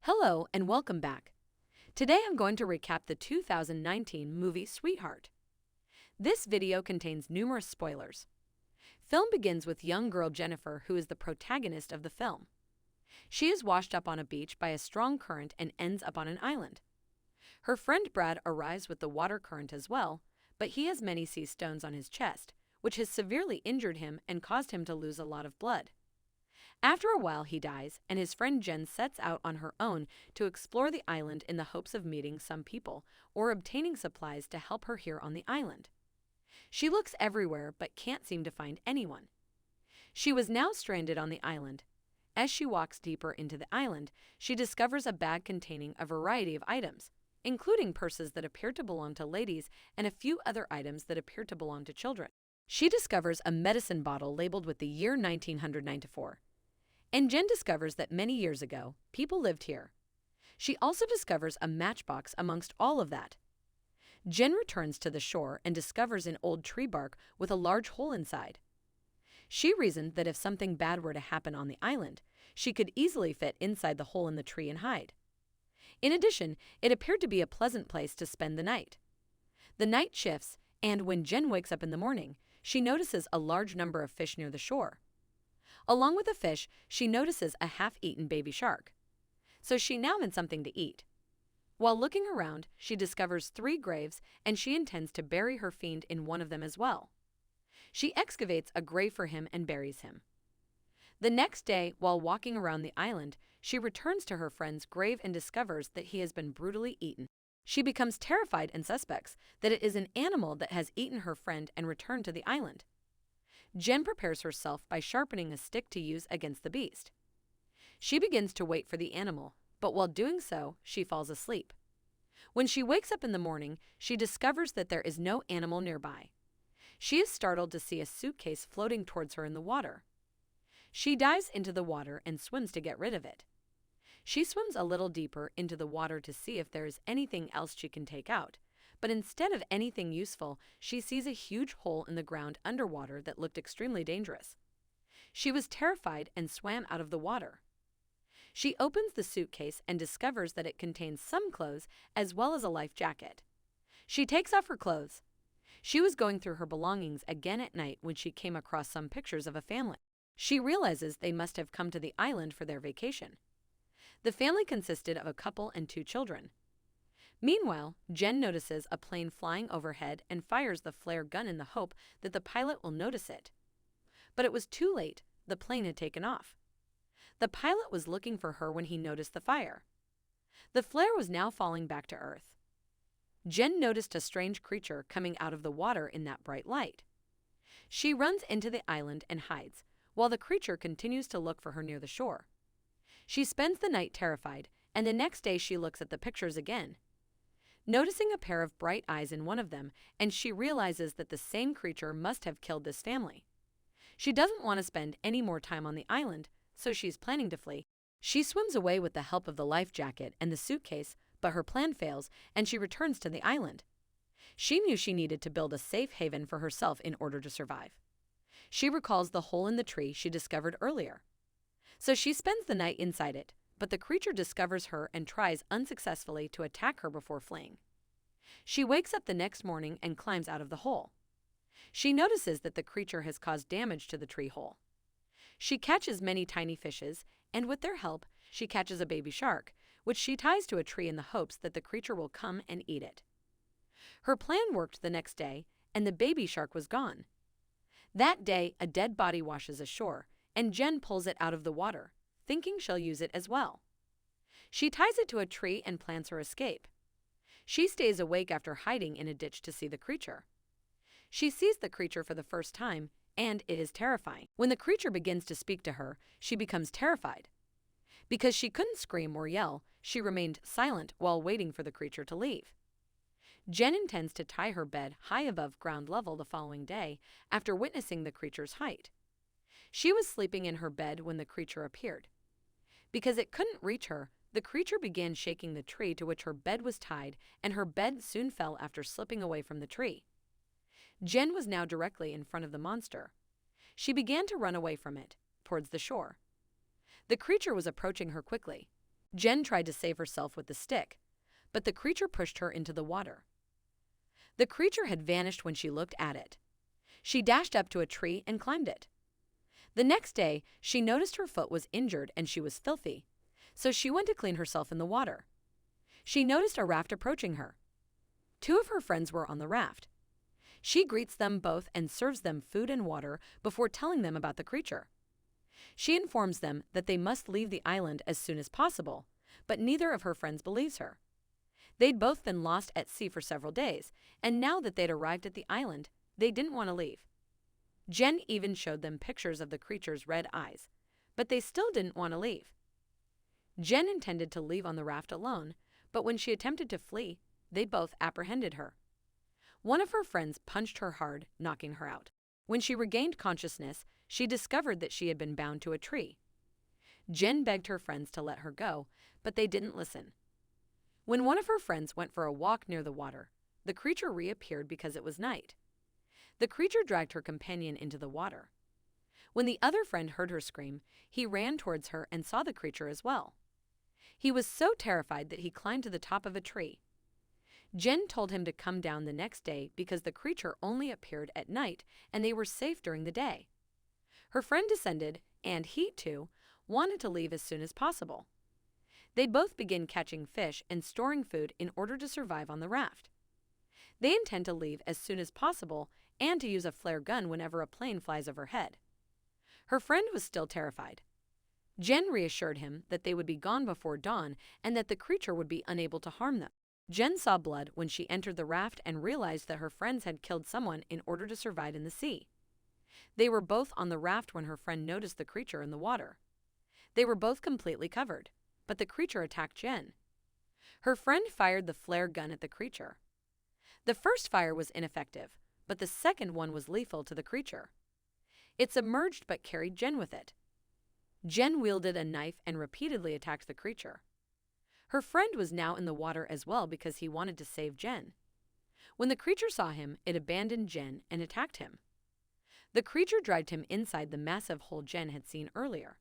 Hello and welcome back. Today I'm going to recap the 2019 movie SweetHeart. This video contains numerous spoilers. Film begins with young girl Jennifer, who is the protagonist of the film. She is washed up on a beach by a strong current and ends up on an island. Her friend Brad arrives with the water current as well, but he has many sea stones on his chest, which has severely injured him and caused him to lose a lot of blood. After a while he dies, and his friend Jenn sets out on her own to explore the island in the hopes of meeting some people or obtaining supplies to help her here on the island. She looks everywhere but can't seem to find anyone. She was now stranded on the island. As she walks deeper into the island, she discovers a bag containing a variety of items, including purses that appear to belong to ladies and a few other items that appear to belong to children. She discovers a medicine bottle labeled with the year 1994. And Jenn discovers that many years ago, people lived here. She also discovers a matchbox amongst all of that. Jenn returns to the shore and discovers an old tree bark with a large hole inside. She reasoned that if something bad were to happen on the island, she could easily fit inside the hole in the tree and hide. In addition, it appeared to be a pleasant place to spend the night. The night shifts, and when Jenn wakes up in the morning, she notices a large number of fish near the shore. Along with the fish, she notices a half-eaten baby shark. So she now wants something to eat. While looking around, she discovers 3 graves, and she intends to bury her fiend in one of them as well. She excavates a grave for him and buries him. The next day, while walking around the island, she returns to her friend's grave and discovers that he has been brutally eaten. She becomes terrified and suspects that it is an animal that has eaten her friend and returned to the island. Jenn prepares herself by sharpening a stick to use against the beast. She begins to wait for the animal, but while doing so, she falls asleep. When she wakes up in the morning, she discovers that there is no animal nearby. She is startled to see a suitcase floating towards her in the water. She dives into the water and swims to get rid of it. She swims a little deeper into the water to see if there is anything else she can take out. But instead of anything useful, she sees a huge hole in the ground underwater that looked extremely dangerous. She was terrified and swam out of the water. She opens the suitcase and discovers that it contains some clothes as well as a life jacket. She takes off her clothes. She was going through her belongings again at night when she came across some pictures of a family. She realizes they must have come to the island for their vacation. The family consisted of a couple and 2 children. Meanwhile, Jenn notices a plane flying overhead and fires the flare gun in the hope that the pilot will notice it. But it was too late. The plane had taken off. The pilot was looking for her when he noticed the fire. The flare was now falling back to Earth. Jenn noticed a strange creature coming out of the water in that bright light. She runs into the island and hides, while the creature continues to look for her near the shore. She spends the night terrified, and the next day she looks at the pictures again, noticing a pair of bright eyes in one of them, and she realizes that the same creature must have killed this family. She doesn't want to spend any more time on the island, so she's planning to flee. She swims away with the help of the life jacket and the suitcase, but her plan fails, and she returns to the island. She knew she needed to build a safe haven for herself in order to survive. She recalls the hole in the tree she discovered earlier. So she spends the night inside it, but the creature discovers her and tries unsuccessfully to attack her before fleeing. She wakes up the next morning and climbs out of the hole. She notices that the creature has caused damage to the tree hole. She catches many tiny fishes, and with their help, she catches a baby shark, which she ties to a tree in the hopes that the creature will come and eat it. Her plan worked the next day, and the baby shark was gone. That day, a dead body washes ashore, and Jenn pulls it out of the water, thinking she'll use it as well. She ties it to a tree and plans her escape. She stays awake after hiding in a ditch to see the creature. She sees the creature for the first time, and it is terrifying. When the creature begins to speak to her, she becomes terrified. Because she couldn't scream or yell, she remained silent while waiting for the creature to leave. Jenn intends to tie her bed high above ground level the following day after witnessing the creature's height. She was sleeping in her bed when the creature appeared. Because it couldn't reach her, the creature began shaking the tree to which her bed was tied, and her bed soon fell after slipping away from the tree. Jenn was now directly in front of the monster. She began to run away from it, towards the shore. The creature was approaching her quickly. Jenn tried to save herself with the stick, but the creature pushed her into the water. The creature had vanished when she looked at it. She dashed up to a tree and climbed it. The next day, she noticed her foot was injured and she was filthy, so she went to clean herself in the water. She noticed a raft approaching her. 2 of her friends were on the raft. She greets them both and serves them food and water before telling them about the creature. She informs them that they must leave the island as soon as possible, but neither of her friends believes her. They'd both been lost at sea for several days, and now that they'd arrived at the island, they didn't want to leave. Jenn even showed them pictures of the creature's red eyes, but they still didn't want to leave. Jenn intended to leave on the raft alone, but when she attempted to flee, they both apprehended her. One of her friends punched her hard, knocking her out. When she regained consciousness, she discovered that she had been bound to a tree. Jenn begged her friends to let her go, but they didn't listen. When one of her friends went for a walk near the water, the creature reappeared because it was night. The creature dragged her companion into the water. When the other friend heard her scream, he ran towards her and saw the creature as well. He was so terrified that he climbed to the top of a tree. Jenn told him to come down the next day because the creature only appeared at night and they were safe during the day. Her friend descended, and he, too, wanted to leave as soon as possible. They both begin catching fish and storing food in order to survive on the raft. They intend to leave as soon as possible and to use a flare gun whenever a plane flies overhead. Her friend was still terrified. Jenn reassured him that they would be gone before dawn and that the creature would be unable to harm them. Jenn saw blood when she entered the raft and realized that her friends had killed someone in order to survive in the sea. They were both on the raft when her friend noticed the creature in the water. They were both completely covered, but the creature attacked Jenn. Her friend fired the flare gun at the creature. The first fire was ineffective, but the second one was lethal to the creature. It submerged but carried Jenn with it. Jenn wielded a knife and repeatedly attacked the creature. Her friend was now in the water as well because he wanted to save Jenn. When the creature saw him, it abandoned Jenn and attacked him. The creature dragged him inside the massive hole Jenn had seen earlier.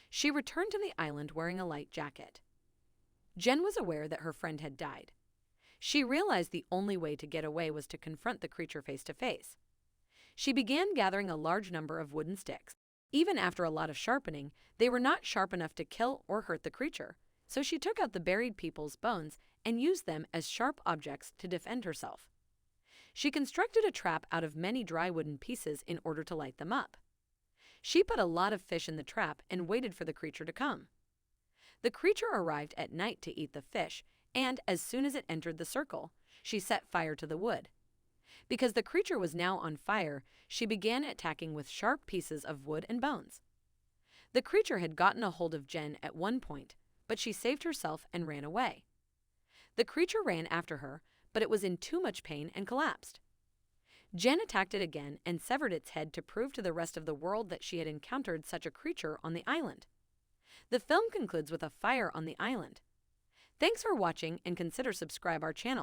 She returned to the island wearing a light jacket. Jenn was aware that her friend had died. She realized the only way to get away was to confront the creature face to face. She began gathering a large number of wooden sticks. Even after a lot of sharpening, they were not sharp enough to kill or hurt the creature, so she took out the buried people's bones and used them as sharp objects to defend herself. She constructed a trap out of many dry wooden pieces in order to light them up. She put a lot of fish in the trap and waited for the creature to come. The creature arrived at night to eat the fish, and as soon as it entered the circle, she set fire to the wood. Because the creature was now on fire, she began attacking with sharp pieces of wood and bones. The creature had gotten a hold of Jenn at one point, but she saved herself and ran away. The creature ran after her, but it was in too much pain and collapsed. Jenn attacked it again and severed its head to prove to the rest of the world that she had encountered such a creature on the island. The film concludes with a fire on the island. Thanks for watching and consider subscribe our channel.